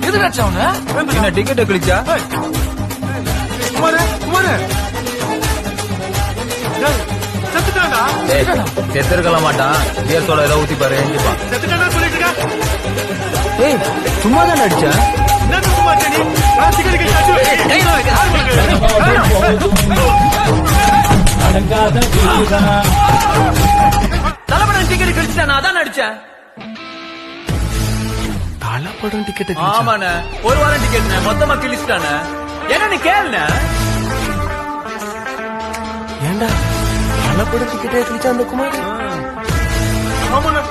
எது வச்சா அவன என்ன டிக்கெட் கிழிச்சா குமாரு குமாரு செத்துட்டானா செத்துருக்கலாம் மாட்டான் பியர் சோட ஏதோ ஊத்தி பாரு எழுந்திப்பான் செத்துட்டானா சொல்லிட்டு இருக்க ஏய் சும்மா தான் அடிச்சேன் என்ன சும்மா நீ டிக்கெட் கிழிச்சாச்சு தலைப்படம் டிக்கெட் கிழிச்சிட்டேன் நான் தான் அடிச்சேன் படம் டிக்கெட் ஆமாண்ணே ஒரு வாரம் டிக்கெட் மொத்தமா கிழிச்சிட்டானே என்ன நீ கேளுண்ணே ஏண்டா படம் டிக்கெட் கிழிச்சா அந்த குமார் ஆமாண்ணா